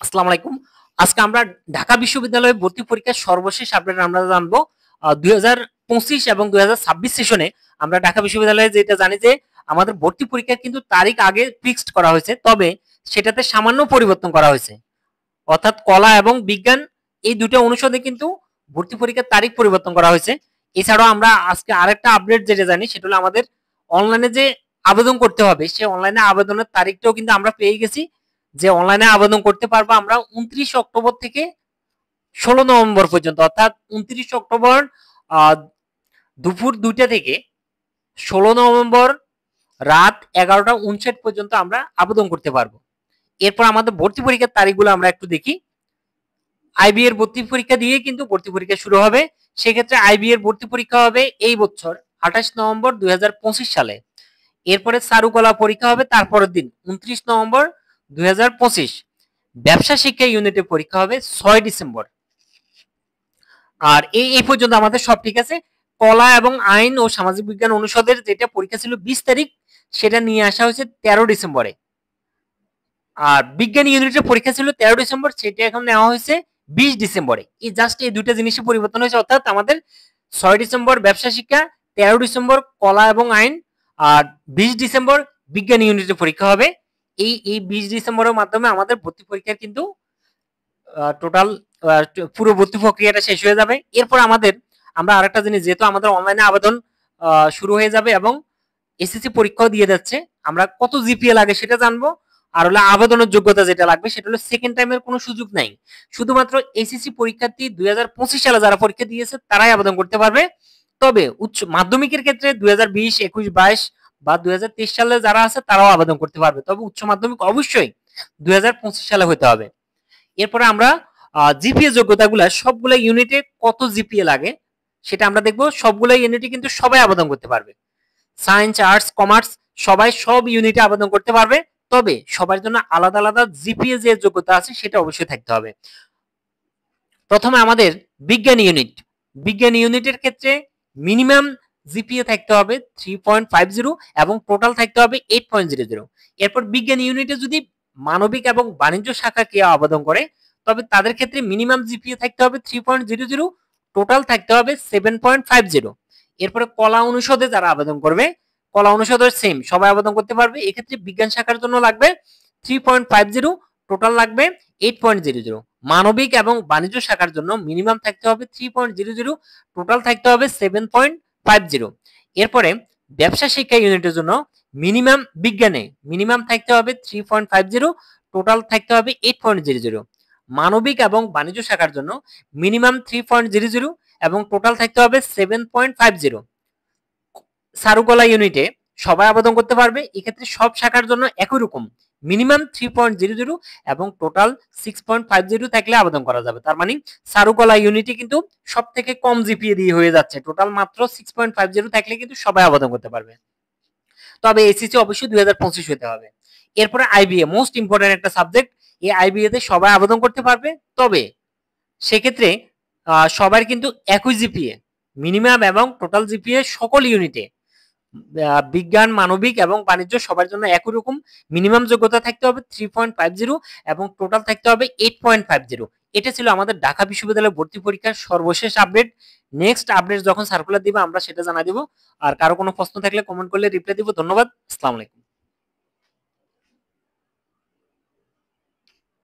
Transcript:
আসসালামু আলাইকুম। আজকে আমরা ঢাকা বিশ্ববিদ্যালয়ে ভর্তি পরীক্ষার সর্বশেষ আপডেট আমরা জানবো। 2025 এবং 2026 সেশনে আমরা ঢাকা বিশ্ববিদ্যালয়ে যেটা জানি যে আমাদের ভর্তি পরীক্ষার কিন্তু তারিখ আগে ফিক্সড করা হয়েছে, তবে সেটাতে সামান্য পরিবর্তন করা হয়েছে। অর্থাৎ কলা এবং বিজ্ঞান এই দুটো অনুষদে কিন্তু ভর্তি পরীক্ষার তারিখ পরিবর্তন করা হয়েছে। এছাড়াও আমরা আজকে আরেকটা আপডেট যেটা জানি সেটা হলো আমাদের অনলাইনে যে আবেদন করতে হবে সেই অনলাইনে আবেদনের তারিখটাও কিন্তু আমরা পেয়ে গেছি। যে অনলাইনে আবেদন করতে পারবো আমরা 29 অক্টোবর থেকে 16 নভেম্বর পর্যন্ত, অর্থাৎ 29 অক্টোবর দুপুর 2টা থেকে 16 নভেম্বর রাত 11টা 59 পর্যন্ত আমরা আবেদন করতে পারবো। এরপর আমাদের ভর্তি পরীক্ষার তারিখগুলো আমরা একটু দেখি। আইবি এর ভর্তি পরীক্ষা দিয়ে কিন্তু ভর্তি পরীক্ষা শুরু হবে। সেক্ষেত্রে আইবি এর ভর্তি পরীক্ষা হবে এই বছর 28 নভেম্বর 2025 সালে। এরপরে চারুকলা পরীক্ষা হবে তারপরের দিন 29 নভেম্বর 2025। ব্যবসা শিক্ষা ইউনিটের পরীক্ষা হবে 6 ডিসেম্বর। আর এই পর্যন্ত আমাদের সব ঠিক আছে। কলা এবং আইন ও সামাজিক বিজ্ঞান অনুষদের যেটা পরীক্ষা ছিল 20 তারিখ, সেটা নিয়ে আসা হয়েছে 13 ডিসেম্বরে। আর বিজ্ঞান ইউনিটের পরীক্ষা ছিল 13 ডিসেম্বর, সেটা এখন নেওয়া হয়েছে 20 ডিসেম্বরে। এই জাস্ট এই দুইটা জিনিসের পরিবর্তন হয়েছে, অর্থাৎ আমাদের 6 ডিসেম্বর ব্যবসা শিক্ষা, 13 ডিসেম্বর কলা এবং আইন, আর 20 ডিসেম্বর বিজ্ঞান ইউনিটের পরীক্ষা হবে। এই 20 ডিসেম্বরের মাধ্যমে আমাদের ভর্তি পরীক্ষার কিন্তু টোটাল পুরো ভর্তি প্রক্রিয়াটা শেষ হয়ে যাবে। এরপর আমরা আরেকটা জিনিস, যেহেতু আমাদের অনলাইনে আবেদন শুরু হয়ে যাবে এবং এসএসসি পরীক্ষাও দিয়ে যাচ্ছে, আমরা কত জিপিএ লাগে সেটা জানবো। আর হলো আবেদনের যোগ্যতা যেটা লাগবে সেটা হলো সেকেন্ড টাইমের কোনো সুযোগ নাই। শুধুমাত্র এসএসসি পরীক্ষার্থী 2025 সালে যারা পরীক্ষা দিয়েছে তারাই আবেদন করতে পারবে। তবে উচ্চ মাধ্যমিকের ক্ষেত্রে 2020, 21, 22 বা 2023 সালে যারা আছে তারাও আবেদন করতে পারবে। তবে উচ্চ মাধ্যমিক অবশ্যই 2025 সালে হতে হবে। এরপরে আমরা জিপিএ যোগ্যতাগুলো সবগুলো ইউনিটে কত জিপিএ লাগে সেটা আমরা দেখবো। সবগুলো ইউনিটে কিন্তু সবাই আবেদন করতে পারবে। সায়েন্স, আর্টস, কমার্স সবাই সব ইউনিটে আবেদন করতে পারবে। তবে সবার জন্য আলাদা আলাদা জিপিএ যে যোগ্যতা আছে সেটা অবশ্যই থাকতে হবে। প্রথমে আমাদের বিজ্ঞান ইউনিট। বিজ্ঞান ইউনিটের ক্ষেত্রে মিনিমাম জিপিএ থাকতে হবে 3.50 এবং টোটাল থাকতে হবে 8.00। এরপর বিজ্ঞান ইউনিটে যদি মানবিক এবং বাণিজ্য শাখা কেউ আবেদন করে তবে তাদের ক্ষেত্রে মিনিমাম জিপিএ থাকতে হবে 3.00, টোটাল থাকতে হবে 7.50। এরপরে কলা অনুষদে যারা আবেদন করবে, কলা অনুষদের সেম সবাই আবেদন করতে পারবে। এক্ষেত্রে বিজ্ঞান শাখার জন্য লাগবে 3.50, টোটাল লাগবে 8.00। মানবিক এবং বাণিজ্য শাখার জন্য মিনিমাম থাকতে হবে 3.00, টোটাল থাকতে হবে 7.50। এরপরে ব্যবসা শিক্ষা ইউনিটের জন্য মিনিমাম বিজ্ঞানে মিনিমাম থাকতে হবে 3.50, টোটাল থাকতে হবে 8.00। মানবিক এবং বাণিজ্য শাখার জন্য মিনিমাম 3.00 এবং টোটাল থাকতে হবে 7.50। চারুকলা ইউনিটে সবাই আবেদন করতে পারবে। এক্ষেত্রে সব শাখার জন্য একই রকম মিনিমাম 3.00 এবং টোটাল 6.50 থাকলে আবেদন করা যাবে। তার মানে চারুকলা ইউনিটে কিন্তু সব থেকে কম জিপিএ দিয়ে হয়ে যাচ্ছে, টোটাল মাত্র 6.50 থাকলে কিন্তু সবাই আবেদন করতে পারবে। তবে এসএসসি অবশ্যই 2025 হতে হবে। এরপরে আইবিএ, মোস্ট ইম্পর্টেন্ট একটা সাবজেক্ট। এই আইবিএ তে সবাই আবেদন করতে পারবে, তবে সেক্ষেত্রে সবার কিন্তু একই জিপিএ মিনিমাম এবং টোটাল জিপিএ সকল ইউনিটে বিজ্ঞান, মানবিক এবং বাণিজ্য সবার জন্য একই রকম মিনিমাম যোগ্যতা থাকতে হবে 3.50 এবং টোটাল থাকতে হবে 8.50। এটা ছিল আমাদের ঢাকা বিশ্ববিদ্যালয়ের ভর্তি পরীক্ষার সর্বশেষ আপডেট। নেক্সট আপডেট যখন সার্কুলার দিবে আমরা সেটা জানা দিব। আর কারো কোনো প্রশ্ন থাকলে কমেন্ট করলে রিপ্লাই দিব। ধন্যবাদ। আসসালামু আলাইকুম।